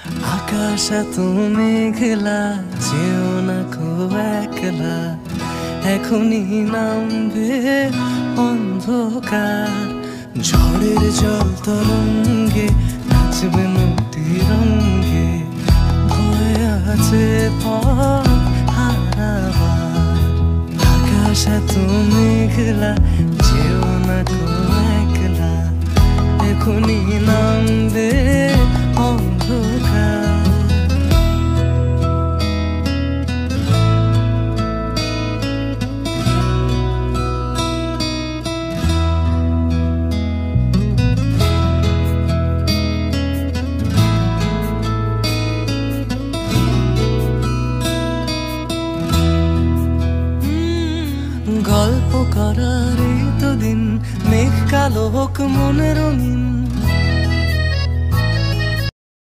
আকাশ এত মেঘলা, যেও না কো একলা, এখনই নামবে অন্ধকার। ঝড়ের জল তরঙ্গে নাচবে নদী রঙ্গে, ভয় আছে পথ হারাবার। আকাশ এত মেঘলা, যেও না কো একলা, এখনই নামবে অন্ধকার। গল্প করার এই তো দিন, মেঘ কালো হোক মনে রঙিন,